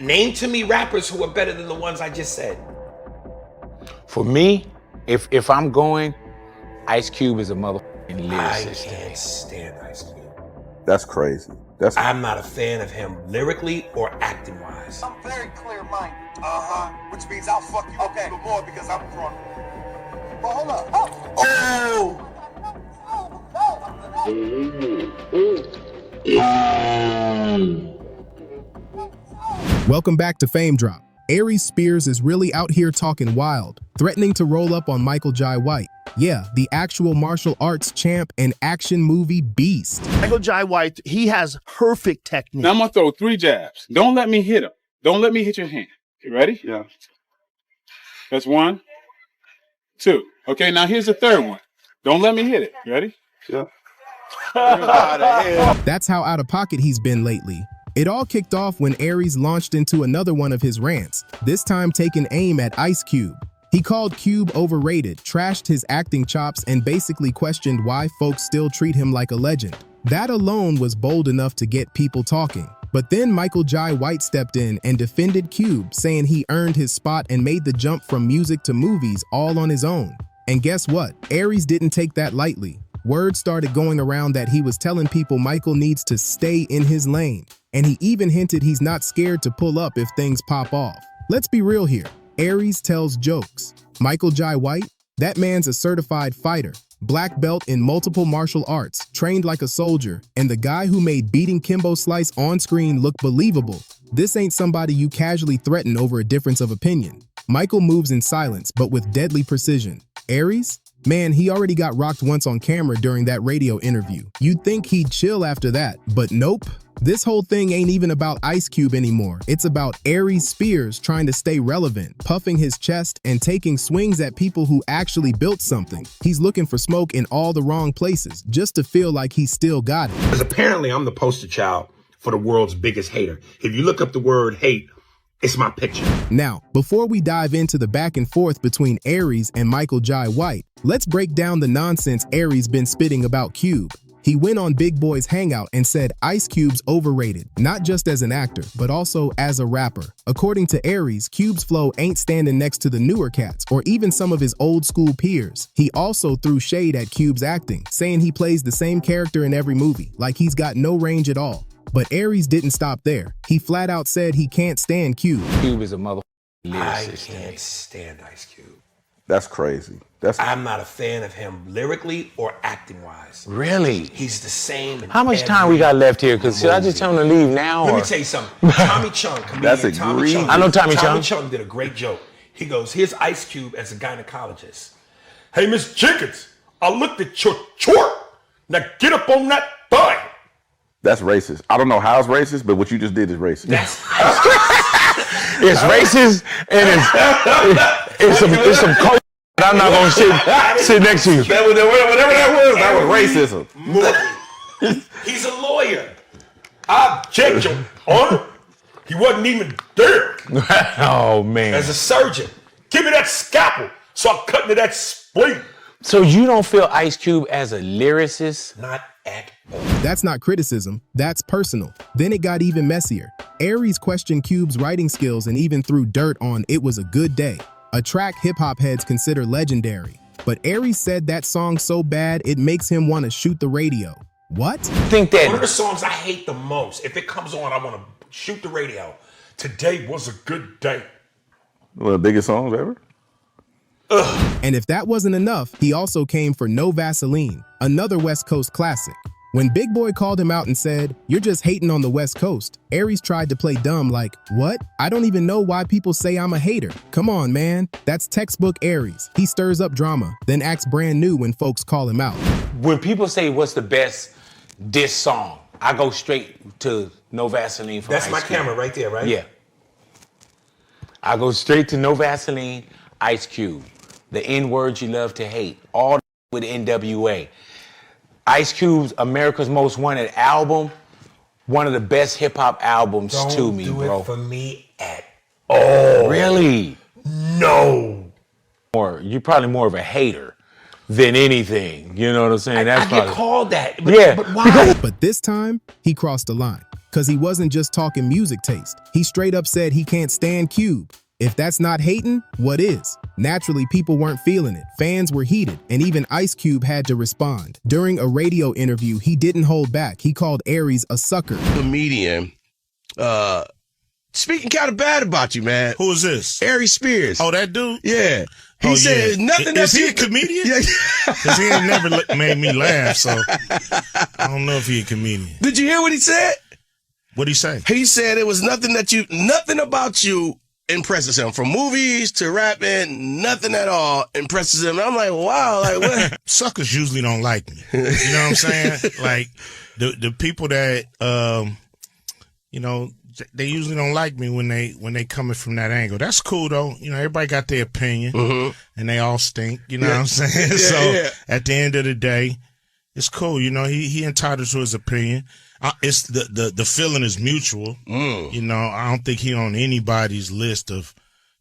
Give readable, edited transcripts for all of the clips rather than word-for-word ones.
Name to me rappers who are better than the ones I just said. For me, if I'm going, Ice Cube is a motherfucking lyricist. I can't stand Ice Cube. That's crazy. I'm not a fan of him lyrically or acting wise. I'm very clear-minded. Which means I'll fuck you up even more because I'm drunk. But hold up. Oh! Welcome back to Fame Drop. Aries Spears is really out here talking wild, threatening to roll up on Michael Jai White. Yeah, the actual martial arts champ and action movie beast. Michael Jai White, he has perfect technique. Now I'm gonna throw 3 jabs. Don't let me hit him. Don't let me hit your hand. You ready? Yeah. That's 1, 2. Okay, now here's the 3rd one. Don't let me hit it. You ready? Yeah. That's how out of pocket he's been lately. It all kicked off when Aries launched into another one of his rants, this time taking aim at Ice Cube. He called Cube overrated, trashed his acting chops, and basically questioned why folks still treat him like a legend. That alone was bold enough to get people talking. But then Michael Jai White stepped in and defended Cube, saying he earned his spot and made the jump from music to movies all on his own. And guess what? Aries didn't take that lightly. Word started going around that he was telling people Michael needs to stay in his lane. And he even hinted he's not scared to pull up if things pop off. Let's be real here. Aries tells jokes. Michael Jai White? That man's a certified fighter, black belt in multiple martial arts, trained like a soldier, and the guy who made beating Kimbo Slice on screen look believable. This ain't somebody you casually threaten over a difference of opinion. Michael moves in silence, but with deadly precision. Aries? Man, he already got rocked once on camera during that radio interview. You'd think he'd chill after that, but nope. This whole thing ain't even about Ice Cube anymore. It's about Aries Spears trying to stay relevant, puffing his chest, and taking swings at people who actually built something. He's looking for smoke in all the wrong places, just to feel like he's still got it. Because apparently I'm the poster child for the world's biggest hater. If you look up the word hate, it's my picture. Now, before we dive into the back and forth between Aries and Michael Jai White, let's break down the nonsense Aries been spitting about Cube. He went on Big Boy's Hangout and said Ice Cube's overrated, not just as an actor, but also as a rapper. According to Aries, Cube's flow ain't standing next to the newer cats or even some of his old school peers. He also threw shade at Cube's acting, saying he plays the same character in every movie, like he's got no range at all. But Aries didn't stop there. He flat out said he can't stand Cube. Cube is a motherfucking I lyricist. can't stand Ice Cube. That's crazy. I'm not a fan of him lyrically or acting wise. Really? He's the same. How much time we got left here? Because should I just tell him to leave now? Let or? me tell you something. Tommy Chung, comedian That's Tommy egregious. Chung. I know Tommy Chung. Tommy Chung did a great joke. He goes, here's Ice Cube as a gynecologist. Hey, Miss Jenkins, I looked at your chart. Now get up on that thigh. That's racist. I don't know how it's racist, but what you just did is racist. That's It's racist and it's some coke that I'm not gonna sit next to you. Whatever that was racism. He's a lawyer. I object, Your Honor. He wasn't even there. Oh man. As a surgeon, give me that scalpel so I cut into that spleen. So you don't feel Ice Cube as a lyricist? Not at all. That's not criticism, that's personal. Then it got even messier. Aries questioned Cube's writing skills and even threw dirt on It Was a Good Day, a track hip-hop heads consider legendary. But Aries said that song so bad it makes him want to shoot the radio. What? Think that One of the songs I hate the most, if it comes on, I want to shoot the radio. Today was a good day. One of the biggest songs ever. And if that wasn't enough, he also came for No Vaseline, another West Coast classic. When Big Boy called him out and said, "You're just hating on the West Coast," Aries tried to play dumb like, "What? I don't even know why people say I'm a hater." Come on, man. That's textbook Aries. He stirs up drama, then acts brand new when folks call him out. when people say what's the best diss song, I go straight to No Vaseline from That's Ice my Cube. camera right there, right? Yeah. I go straight to No Vaseline, Ice Cube. The N-words you love to hate. All with NWA. Ice Cube's America's Most Wanted album, one of the best hip-hop albums to me, bro. Don't do it for me at all. Really? No. You're probably more of a hater than anything. You know what I'm saying? I get called that. Yeah. But why? But this time, he crossed the line. Cause he wasn't just talking music taste. He straight up said he can't stand Cube. If that's not hating, what is? Naturally, people weren't feeling it. Fans were heated, and even Ice Cube had to respond. During a radio interview, he didn't hold back. He called Aries a sucker. Comedian, speaking kind of bad about you, man. Who is this? Aries Spears. Oh, that dude? Yeah. He said nothing. Is he a comedian? Yeah. Because he ain't never made me laugh, so I don't know if he a comedian. Did you hear what he said? What'd he say? He said it was nothing about you impresses him. From movies to rapping, nothing at all impresses him. I'm like, wow, like what? Suckers usually don't like me. You know what I'm saying? Like the people that they usually don't like me when they coming from that angle. That's cool though. You know, everybody got their opinion, and they all stink. You know what I'm saying? At the end of the day, it's cool. You know, he entitled to his opinion. It's the feeling is mutual. You know, I don't think he on anybody's list of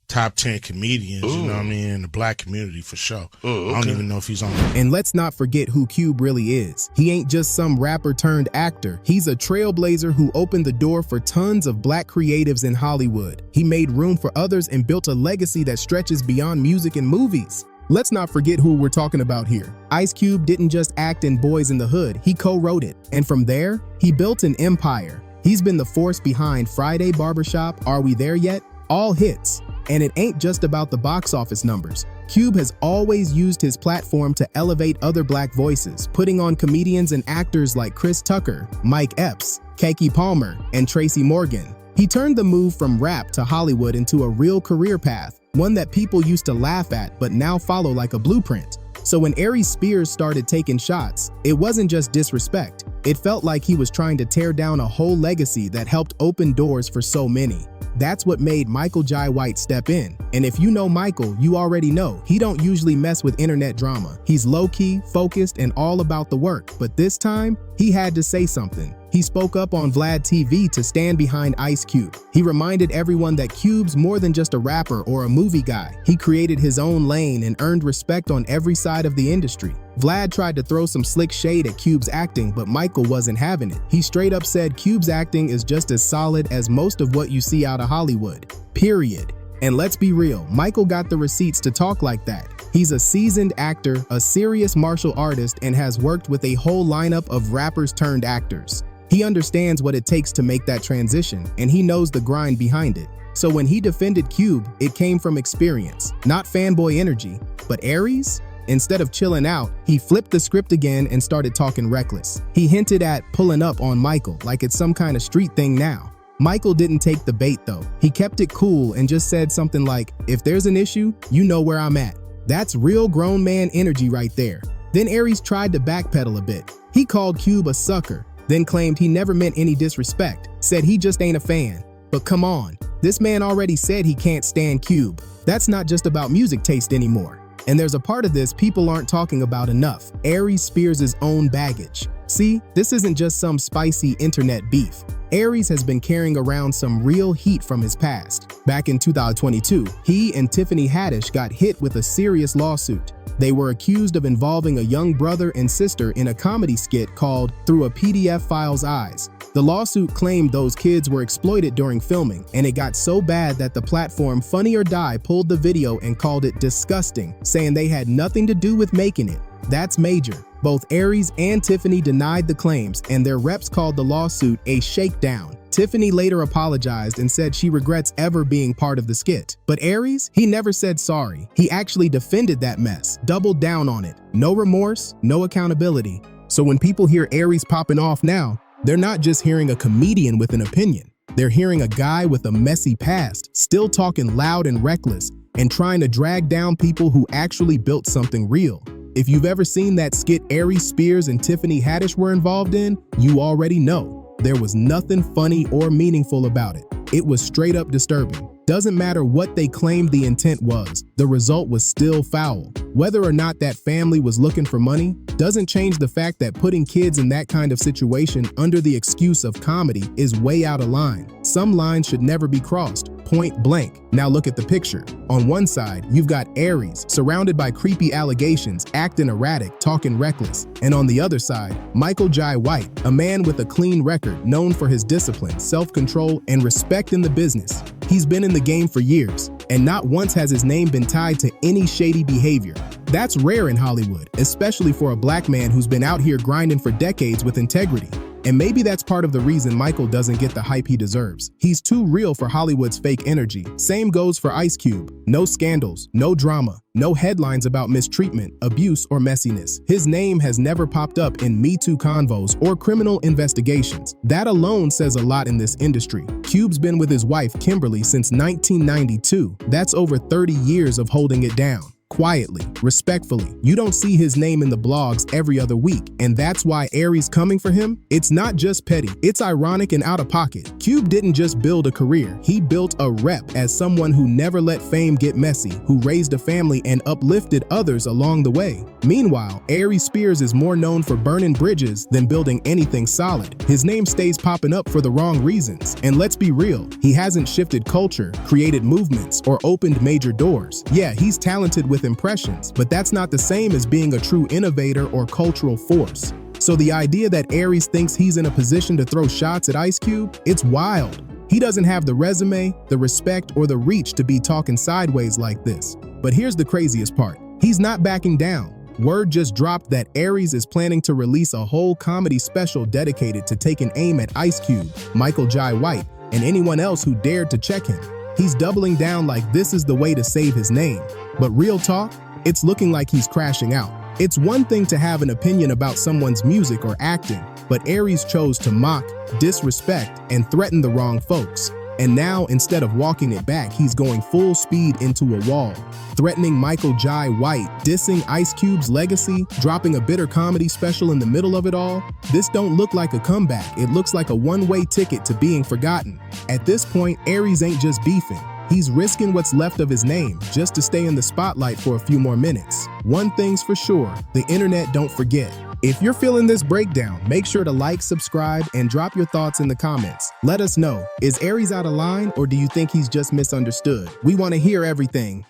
top 10 comedians. You know what I mean? In the black community for sure. I don't even know if he's on. And let's not forget who Cube really is. He ain't just some rapper turned actor. He's a trailblazer who opened the door for tons of black creatives in Hollywood. He made room for others and built a legacy that stretches beyond music and movies. Let's not forget who we're talking about here. Ice Cube didn't just act in Boys in the Hood, he co-wrote it. And from there, he built an empire. He's been the force behind Friday Barbershop, Are We There Yet? All hits. And it ain't just about the box office numbers. Cube has always used his platform to elevate other black voices, putting on comedians and actors like Chris Tucker, Mike Epps, Keke Palmer, and Tracy Morgan. He turned the move from rap to Hollywood into a real career path, one that people used to laugh at but now follow like a blueprint. So when Aries Spears started taking shots, it wasn't just disrespect. It felt like he was trying to tear down a whole legacy that helped open doors for so many. That's what made Michael Jai White step in. And if you know Michael, you already know he don't usually mess with internet drama. He's low-key, focused, and all about the work. But this time, he had to say something. He spoke up on Vlad TV to stand behind Ice Cube. He reminded everyone that Cube's more than just a rapper or a movie guy. He created his own lane and earned respect on every side of the industry. Vlad tried to throw some slick shade at Cube's acting, but Michael wasn't having it. He straight up said Cube's acting is just as solid as most of what you see out of Hollywood. Period. And let's be real, Michael got the receipts to talk like that. He's a seasoned actor, a serious martial artist, and has worked with a whole lineup of rappers turned actors. He understands what it takes to make that transition, and he knows the grind behind it. So when he defended Cube, it came from experience, not fanboy energy. But Aries? Instead of chilling out, he flipped the script again and started talking reckless. He hinted at pulling up on Michael like it's some kind of street thing now. Michael didn't take the bait though. He kept it cool and just said something like, "If there's an issue, you know where I'm at." That's real grown man energy right there. Then Aries tried to backpedal a bit. He called Cube a sucker, then claimed he never meant any disrespect, said he just ain't a fan. But come on, this man already said he can't stand Cube. That's not just about music taste anymore. And there's a part of this people aren't talking about enough, Aries Spears' own baggage. See, this isn't just some spicy internet beef. Aries has been carrying around some real heat from his past. Back in 2022, he and Tiffany Haddish got hit with a serious lawsuit. They were accused of involving a young brother and sister in a comedy skit called Through a PDF File's Eyes. The lawsuit claimed those kids were exploited during filming, and it got so bad that the platform Funny or Die pulled the video and called it disgusting, saying they had nothing to do with making it. That's major. Both Aries and Tiffany denied the claims, and their reps called the lawsuit a shakedown. Tiffany later apologized and said she regrets ever being part of the skit. But Aries, he never said sorry. He actually defended that mess, doubled down on it. No remorse, no accountability. So when people hear Aries popping off now, they're not just hearing a comedian with an opinion. They're hearing a guy with a messy past, still talking loud and reckless, and trying to drag down people who actually built something real. If you've ever seen that skit Aries Spears and Tiffany Haddish were involved in, you already know. There was nothing funny or meaningful about it. It was straight up disturbing. Doesn't matter what they claimed the intent was, the result was still foul. Whether or not that family was looking for money doesn't change the fact that putting kids in that kind of situation under the excuse of comedy is way out of line. Some lines should never be crossed. point blank. Now look at the picture. On one side, you've got Aries, surrounded by creepy allegations, acting erratic, talking reckless. And on the other side, Michael Jai White, a man with a clean record, known for his discipline, self-control, and respect in the business. He's been in the game for years, and not once has his name been tied to any shady behavior. That's rare in Hollywood, especially for a black man who's been out here grinding for decades with integrity. And maybe that's part of the reason Michael doesn't get the hype he deserves. He's too real for Hollywood's fake energy. Same goes for Ice Cube. No scandals, no drama, no headlines about mistreatment, abuse, or messiness. His name has never popped up in Me Too convos or criminal investigations. That alone says a lot in this industry. Cube's been with his wife, Kimberly, since 1992. That's over 30 years of holding it down. Quietly, respectfully. You don't see his name in the blogs every other week, and that's why Aries coming for him? It's not just petty, it's ironic and out of pocket. Cube didn't just build a career, he built a rep as someone who never let fame get messy, who raised a family and uplifted others along the way. Meanwhile, Aries Spears is more known for burning bridges than building anything solid. His name stays popping up for the wrong reasons, and let's be real, he hasn't shifted culture, created movements, or opened major doors. Yeah, he's talented with impressions, but that's not the same as being a true innovator or cultural force. So the idea that Aries thinks he's in a position to throw shots at Ice Cube, it's wild. He doesn't have the resume, the respect, or the reach to be talking sideways like this. But here's the craziest part. He's not backing down. Word just dropped that Aries is planning to release a whole comedy special dedicated to taking aim at Ice Cube, Michael Jai White, and anyone else who dared to check him. He's doubling down like this is the way to save his name. But real talk, it's looking like he's crashing out. It's one thing to have an opinion about someone's music or acting, but Aries chose to mock, disrespect, and threaten the wrong folks. And now, instead of walking it back, he's going full speed into a wall, threatening Michael Jai White, dissing Ice Cube's legacy, dropping a bitter comedy special in the middle of it all. This don't look like a comeback, it looks like a one-way ticket to being forgotten. At this point, Aries ain't just beefing. He's risking what's left of his name just to stay in the spotlight for a few more minutes. One thing's for sure, the internet don't forget. If you're feeling this breakdown, make sure to like, subscribe, and drop your thoughts in the comments. Let us know, is Aries out of line or do you think he's just misunderstood? We want to hear everything.